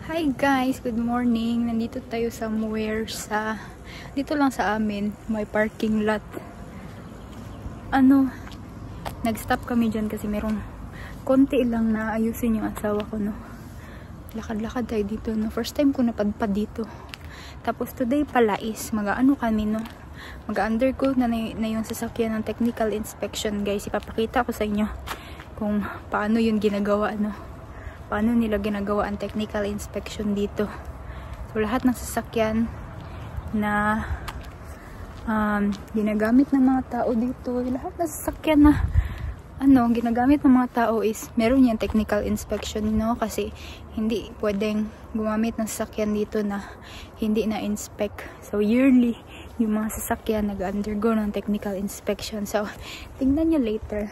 Hi guys, good morning. Nandito tayo somewhere dito lang sa amin, may parking lot. Nag-stop kami dyan kasi merong konti lang na ayusin yung asawa ko, no. Lakad-lakad tayo dito, no. First time ko napadpad dito. Tapos today pala is kami, no. Mag-undergo na yung sasakyan ng technical inspection, guys. Ipapakita ko sa inyo kung paano yun ginagawa, no. Paano nila ginagawa ang technical inspection dito. So lahat ng sasakyan na ginagamit ng mga tao dito, lahat ng sasakyan na ginagamit ng mga tao is meron yung technical inspection, no, kasi hindi pwedeng gumamit ng sasakyan dito na hindi na inspect. So yearly yung mga sasakyan nag-undergo ng technical inspection. So tingnan nyo later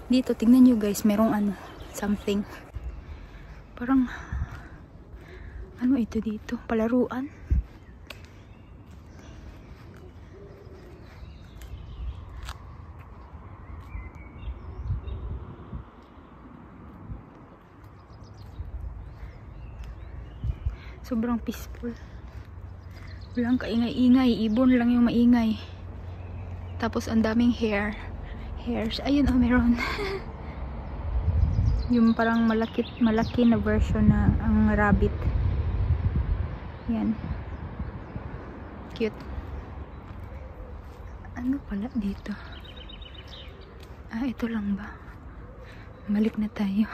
dito, tingnan nyo guys, merong something parang ito dito, palaruan. Sobrang peaceful. Walang kaingay-ingay. Ibon lang yung maingay. Tapos ang daming hairs. Ayun, meron. Yung parang malaki na version na ang rabbit. Yan. Cute. Ano pala dito? Ito lang ba? Balik na tayo.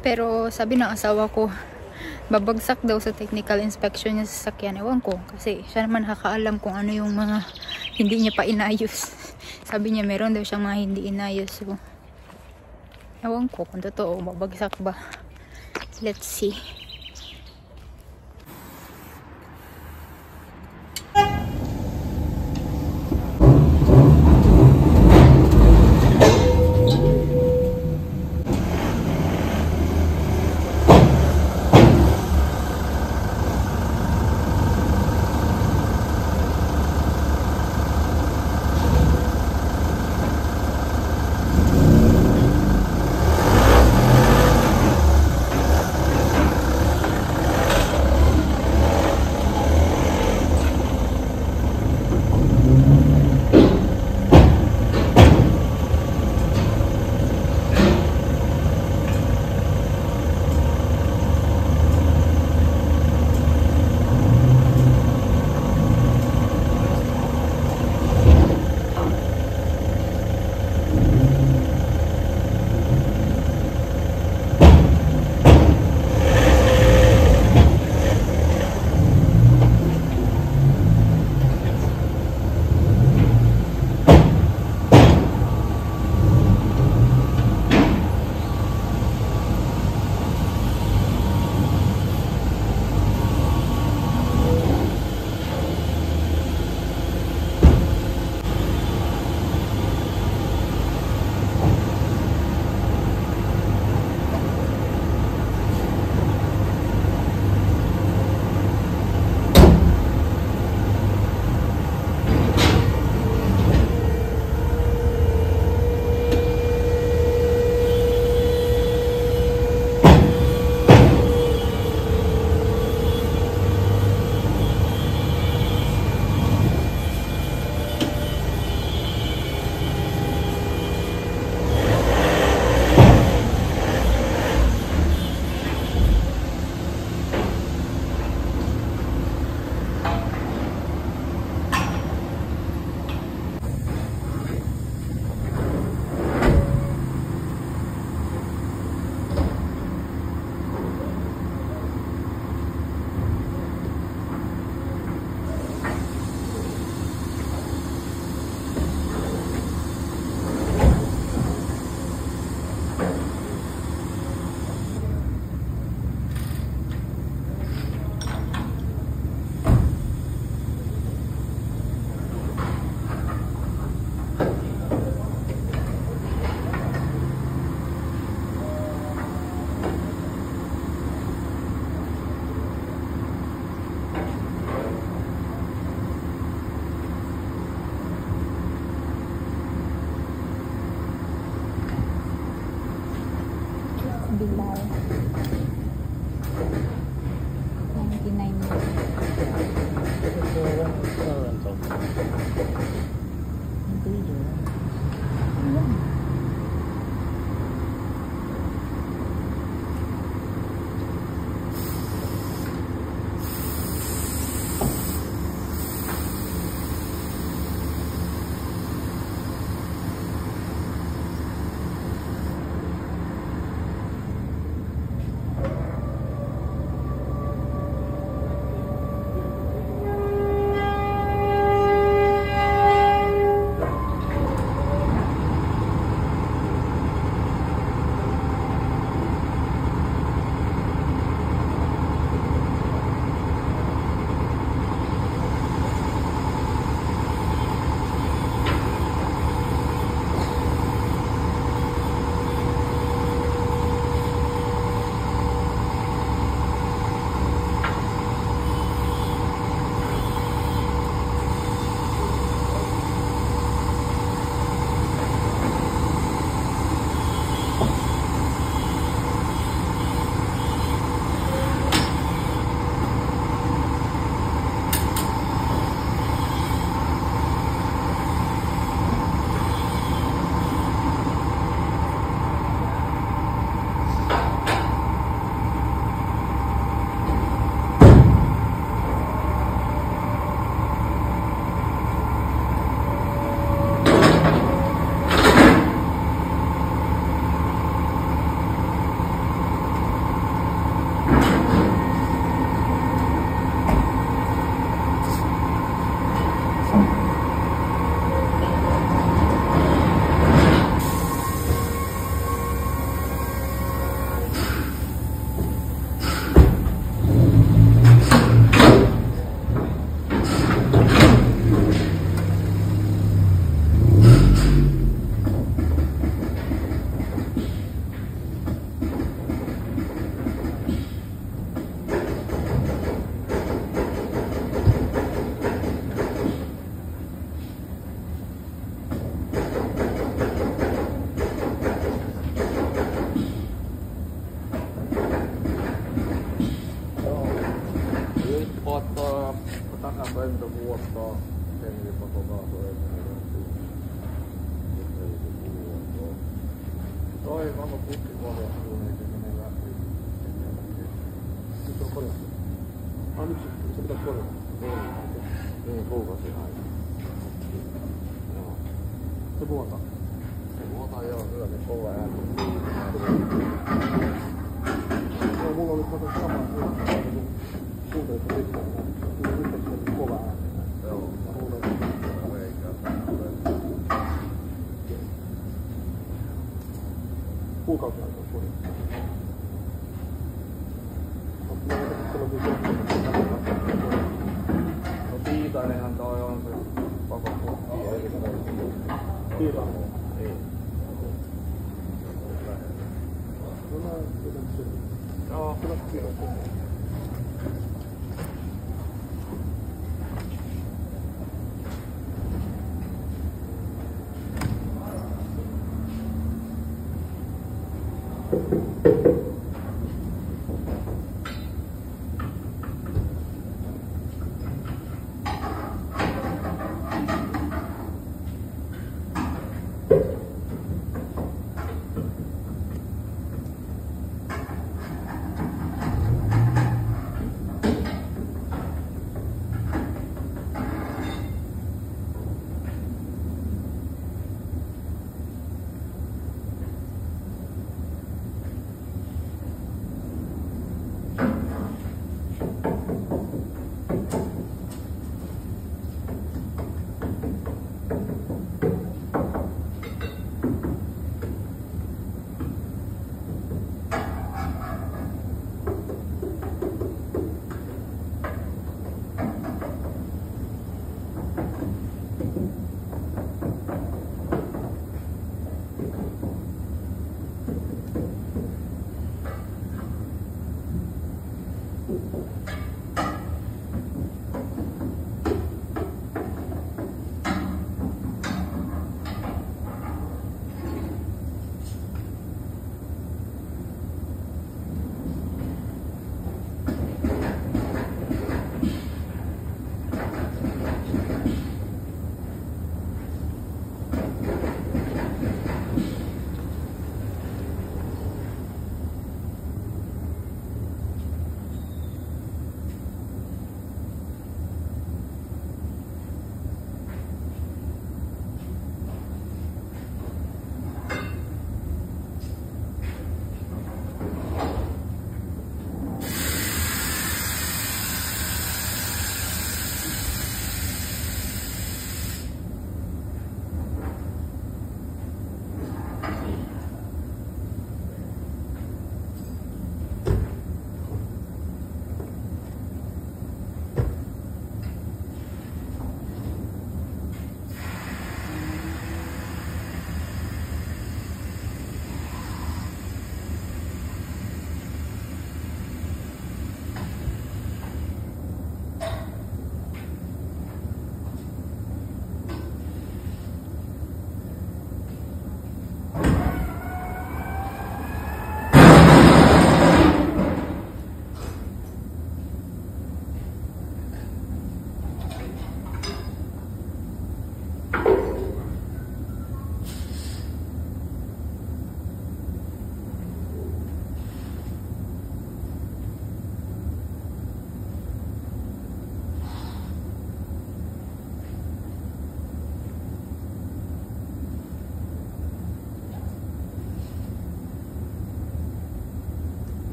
Pero sabi ng asawa ko, babagsak daw sa technical inspection niya sa sasakyan. Ewan ko, kasi siya naman nakakaalam kung ano yung mga hindi niya pa inayos. Sabi niya meron daw siyang mga hindi inayos. So, ewan ko kung totoo, babagsak ba. Let's see. Bilal. 99 เ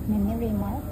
Many remarks.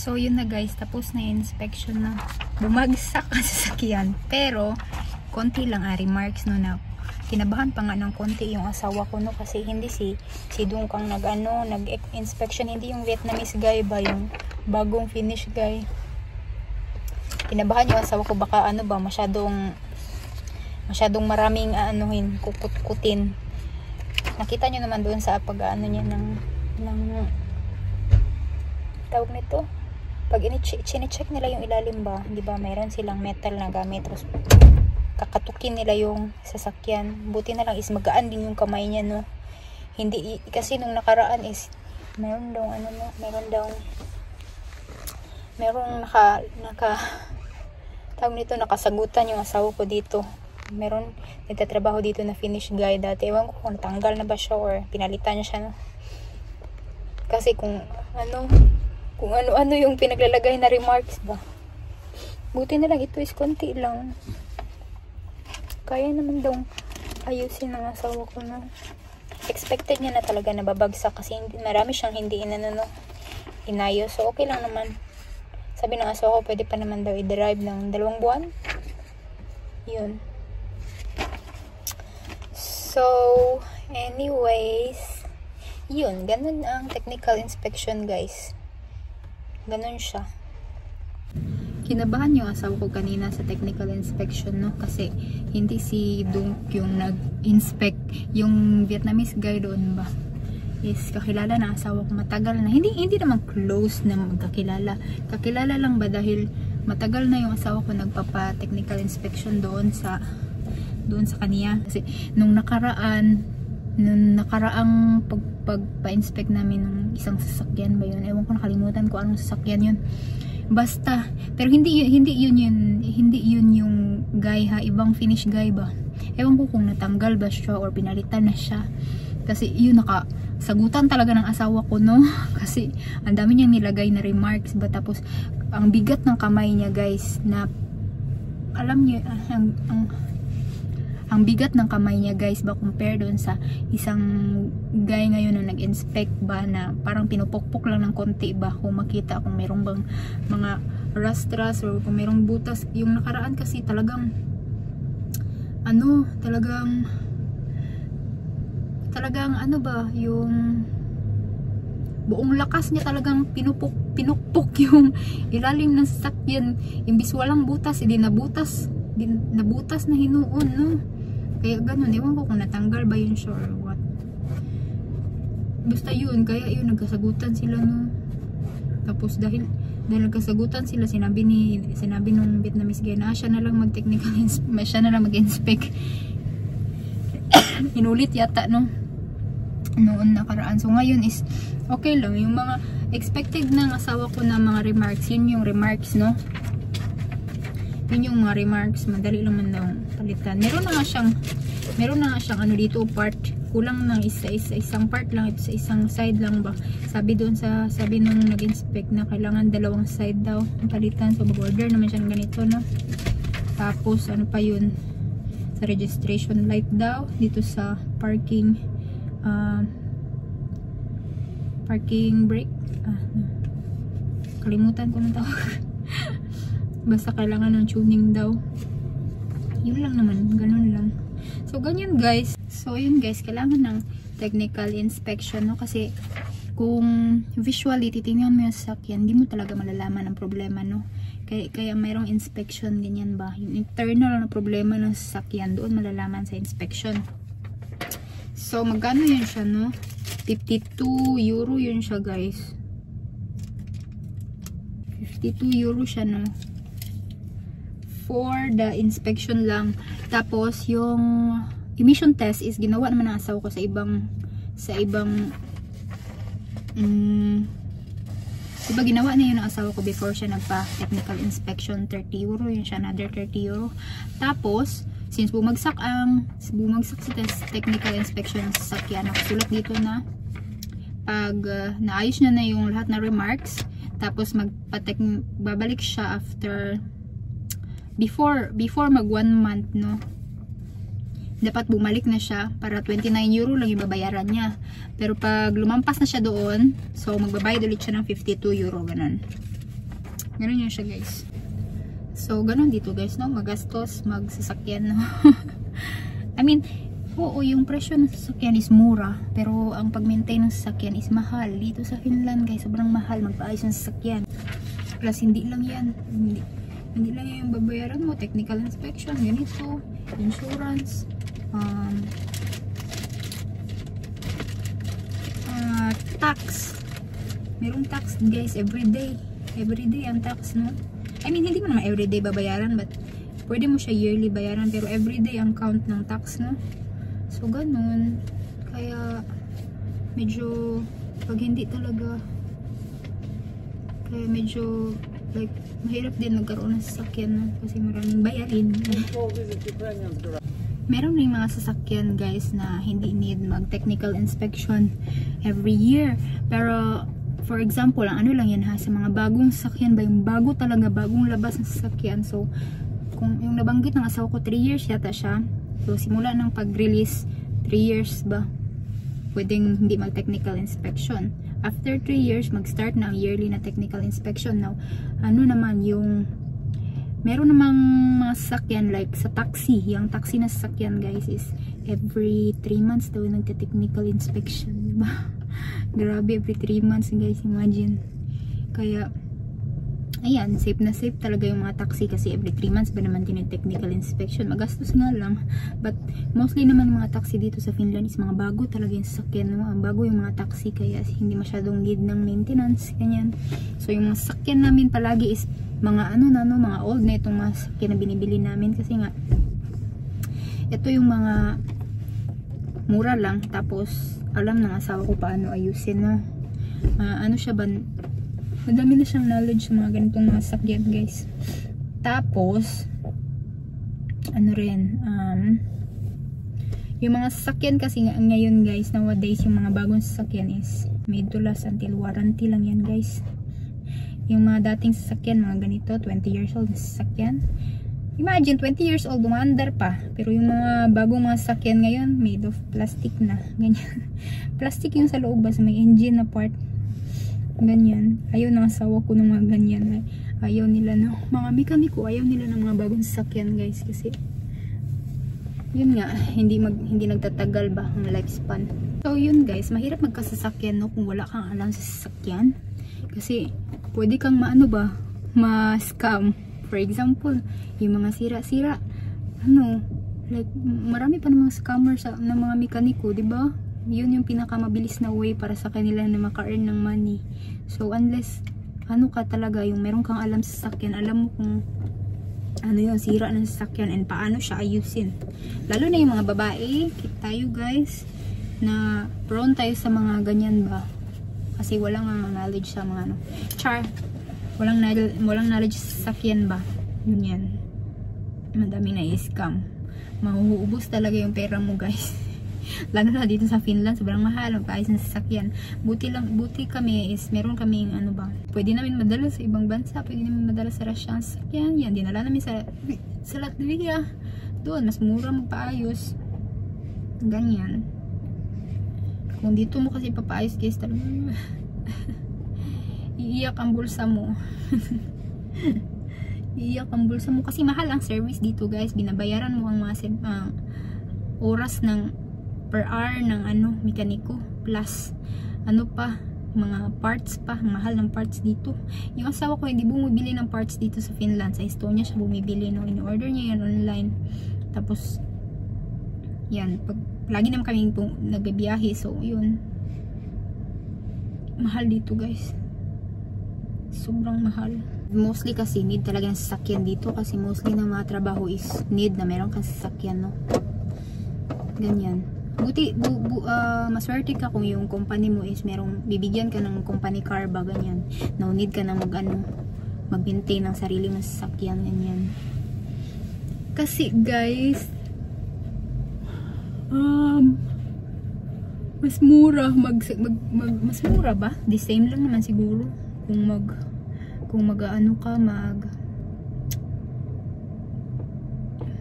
So yun na guys, tapos na yung inspection na bumagsak ang sasakyan. Pero konti lang remarks no, na kinabahan pa nga ng konti yung asawa ko no, kasi hindi si Dungkang nag-inspection, hindi yung Vietnamese guy ba, yung bagong Finnish guy. Kinabahan yung asawa ko, baka ano ba, masyadong maraming kukut-kutin. Nakita nyo naman doon sa pag-ano niya ng tawag nito, pag chine-check nila yung ilalim ba, di ba mayroon silang metal na gamit, tapos kakatukin nila yung sasakyan. Buti na lang is magaan din yung kamay niya no, hindi kasi nung nakaraan is merong tawag nito, nakasagutan yung asawa ko dito. Meron nagtatrabaho dito na Finnish guy dati, ewan ko kung natanggal na ba siya or pinalitan niya siya no, kasi kung ano yung pinaglalagay na remarks ba. Buti na lang ito is konti lang, kaya naman daw ayusin ng asawa ko no. Expected niya na talaga na babagsak kasi marami siyang hindi inayos, so okay lang naman. Sabi ng asawa ko pwede pa naman daw i-drive ng 2 buwan. Yun. So anyways, yun, ganun ang technical inspection guys. Ganun siya. Kinabahan yung asawa ko kanina sa technical inspection no, kasi hindi si Dunk yung nag-inspect, yung Vietnamese guy doon ba is kakilala na asawa ko, matagal na, hindi naman close na magkakilala, kakilala lang ba dahil matagal na yung asawa ko nagpapa technical inspection doon sa kanya. Kasi nung nakaraang pagpa-inspect namin ng isang sasakyan ba yun, ewan ko, nakalimutan ko anong sasakyan yun, basta, pero hindi yun yung guy ha, ibang Finnish guy ba, ewan ko kung natanggal ba siya or pinalitan na siya, kasi yun nakasagutan talaga ng asawa ko no, kasi ang dami niyang nilagay na remarks ba, tapos ang bigat ng kamay niya guys, na alam niyo ang bigat ng kamay niya guys ba, compare doon sa isang guy ngayon na nag-inspect ba, na parang pinupukpok lang ng konti ba, kung makita kung merong bang mga rastras or kung merong butas. Yung nakaraan kasi talagang ano ba, yung buong lakas niya talagang pinukpok yung ilalim ng sasakyan, imbis walang butas, hindi nabutas na hinuon no. Kaya ganun, ewan ko kung natanggal ba yun siya or what. Basta yun, kaya yun, nagkasagutan sila no. Tapos dahil nagkasagutan sila, sinabi nung Vietnamese guy na siya na lang mag-inspect. Inulit yata no, noon nakaraan. So ngayon is okay lang, yung mga expected ng asawa ko na mga remarks, yun yung remarks no. Yun yung mga remarks, madali lang man daw palitan. Meron na nga siyang ano dito, part, kulang ng isang part lang, ito sa isang side lang ba. Sabi nung nag-inspect na kailangan 2 side daw ang palitan, so mag-order naman siya ng ganito no. Tapos ano pa yun, sa registration light daw dito sa parking brake, kalimutan ko ng tawag. Basta kailangan ng tuning daw. Yun lang naman, ganun lang. So ganyan guys. So yun guys, kailangan ng technical inspection no, kasi kung visually titingnan mo yung sasakyan, hindi mo talaga malalaman ang problema no. Kaya mayroong inspection, ganyan ba, yung internal na problema ng sasakyan, doon malalaman sa inspection. So magkano yun siya no, 52 euro yun siya guys. 52 euro siya, no, for the inspection lang. Tapos yung emission test is ginawa naman ng asawa ko sa ibang diba ginawa na yun ng asawa ko before siya nagpa technical inspection. 30 euro yun siya, another 30 euro. Tapos since bumagsak sa technical inspection sa sasakyan, nakasulat dito na pag naayos niya na yung lahat na remarks, tapos babalik siya after before mag 1 month, no, dapat bumalik na siya para 29 euro lang yung babayaran niya. Pero pag lumampas na siya doon, so magbabayad ulit siya ng 52 euro, ganun yun siya, guys. So ganun dito, guys, no, magastos magsasakyan, no. I mean, oo, yung presyo ng sasakyan is mura, pero ang pag-maintain ng sasakyan is mahal. Dito sa Finland, guys, sobrang mahal magpaayos ng sasakyan. Plus hindi lang yan, hindi lang yan yung babayaran mo, technical inspection, ganito, insurance, tax. Merong tax, guys, everyday ang tax, no. I mean, hindi mo naman everyday babayaran, but pwede mo siya yearly bayaran, pero everyday ang count ng tax, no. So ganun, kaya medyo pag hindi talaga, kaya medyo like mahirap din magkaroon ng sasakyan, no? Kasi maraming bayarin. Meron rin mga sasakyan, guys, na hindi need mag technical inspection every year. Pero for example, ang ano lang yan ha, sa mga bagong sasakyan ba, yung bago talaga, bagong labas ng sasakyan. So kung yung nabanggit ng asawa ko 3 years yata siya, so simula ng pag-release 3 years ba, pwedeng hindi mag technical inspection. After 3 years, mag-start na ang yearly na technical inspection. Now, ano naman yung meron namang mga sasakyan like sa taxi, yung taxi na sasakyan, guys, is every 3 months daw nagte-technical inspection, diba? Grabe, every 3 months, guys, imagine. Kaya ayan, safe na safe talaga yung mga taxi kasi every 3 months ba naman din yung technical inspection. Magastos nga lang, but mostly naman mga taxi dito sa Finland is mga bago talaga yung sasakyan, no? Ang bago yung mga taxi, kaya hindi masyadong need ng maintenance, ganyan. So yung mga sasakyan namin palagi is mga mga old na itong mga sasakyan na binibili namin, kasi nga ito yung mga mura lang, tapos alam ng asawa ko paano ayusin, no? Ano siya ba, madami na siyang knowledge sa mga ganitong mga sasakyan, guys. Tapos ano rin, yung mga sasakyan kasi ngayon, guys, nowadays yung mga bagong sasakyan is made to last until warranty lang yan, guys. Yung mga dating sasakyan, mga ganito 20 years old na sasakyan, imagine 20 years old, umaandar pa. Pero yung mga bagong mga sasakyan ngayon made of plastic na, ganyan. Plastic yung sa loob ba, sa may engine na part, ganyan. Ayaw ng asawa ko ng mga ganyan. Ayaw nila, no, mga mekaniko, ayaw nila ng mga bagong sasakyan, guys, kasi yun nga, hindi nagtatagal ba ang lifespan. So yun, guys, mahirap magkasasakyan, no, kung wala kang alam sa sasakyan, kasi pwede kang ma-scam. For example, yung mga sira-sira, like marami pa namang scammer ng mga mekaniko, diba? Yun yung pinakamabilis na way para sa kanila na maka-earn ng money. So unless ka talaga, yung meron kang alam sa sasakyan, alam mo kung ano yung sira ng sasakyan and paano siya ayusin. Lalo na yung mga babae, tayo, guys, na prone tayo sa mga ganyan ba, kasi walang knowledge sa mga walang knowledge sa sasakyan ba, yun yan, madami na i-scam, mahuhubos talaga yung pera mo, guys. Lalo na dito sa Finland, sobrang mahal ang paayos ng sasakyan. Buti kami is meron kaming pwede namin madala sa ibang bansa, pwede namin madala sa Russia ang sasakyan. Yan, dinala namin sa Latvia. Doon, mas mura magpaayos. Ganyan. Kung dito mo kasi papaayos, guys, talaga iiyak ang bulsa mo. Iiyak ang bulsa mo kasi mahal ang service dito, guys. Binabayaran mo ang mga oras ng per hour ng mekaniko, plus mga parts pa, mahal ng parts dito. Yung asawa ko hindi bumibili ng parts dito sa Finland, sa Estonia siya bumibili, no, in-order niya yan online. Tapos yan, lagi naman kami nagbibiyahe, so yun, mahal dito, guys. Sobrang mahal. Mostly kasi need talaga ng sasakyan dito kasi mostly na mga trabaho is need na meron kang sasakyan, no? Ganyan. Buti, maswerte ka kung yung company mo is merong, bibigyan ka ng company car ba, ganyan. No need ka na mag-maintain ng sarili mong sasakyan, ganyan. Kasi guys, mas mura, mas mura ba? The same lang naman siguro. Kung mag-ano ka,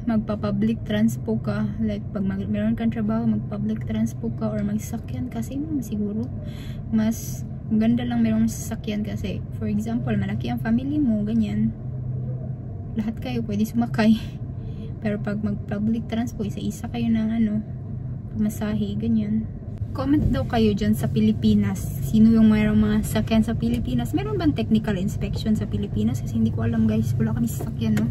magpa-public transpo ka, like pag meron kang trabaho, mag-public transpo ka or magsasakyan kasi naman siguro mas maganda lang merong sasakyan kasi for example, malaki ang family mo, ganyan, lahat kayo pwede sumakay. Pero pag mag-public transpo, isa-isa kayo ng pamasahe, ganyan. Comment daw kayo dyan sa Pilipinas. Sino yung mayroong mga sasakyan sa Pilipinas? Meron bang technical inspection sa Pilipinas? Kasi hindi ko alam guys. Wala kami sasakyan, no?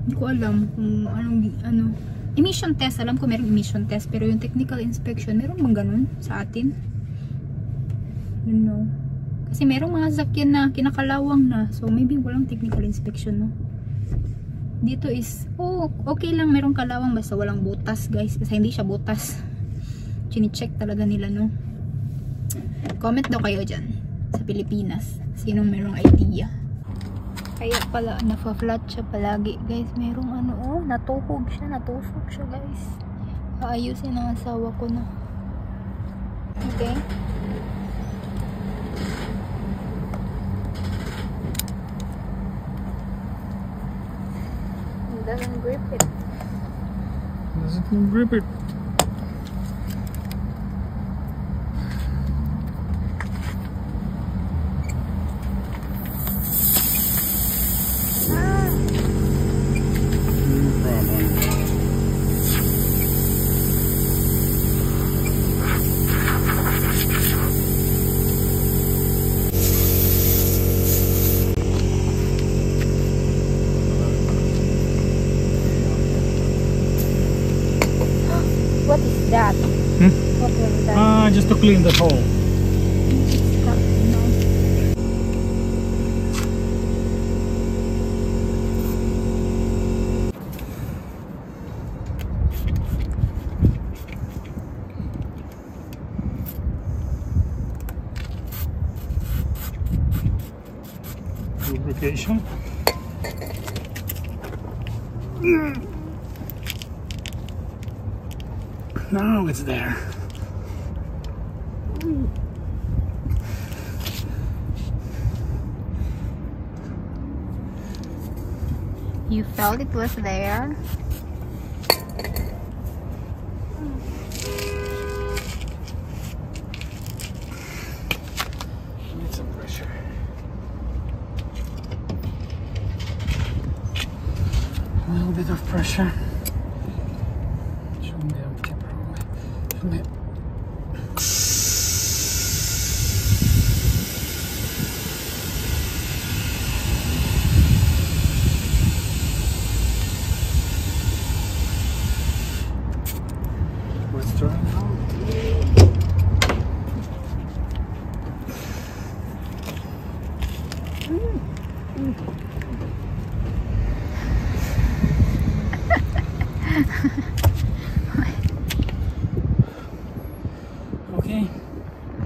Hindi ko alam kung anong emission test. Alam ko merong emission test. Pero yung technical inspection, meron bang ganun sa atin? You know. Kasi merong mga sasakyan na kinakalawang na. So maybe walang technical inspection, no? Dito is, okay lang merong kalawang basta walang butas guys. Kasi hindi siya butas. Chine-check talaga nila, no? Comment daw kayo dyan sa Pilipinas. Sinong merong idea? Kaya pala, nafa-flat siya palagi, guys. Merong natuhog siya, natusok siya, guys. Aayusin ang asawa ko na. Okay? It doesn't grip it. Doesn't grip it. What is that? What was that? Just to clean the hole. Lubrication. Now it's there. You felt it was there? Need some pressure. A little bit of pressure. Let's try it out. Okay.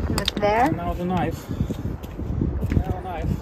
What's there? Now the knife. Now the knife.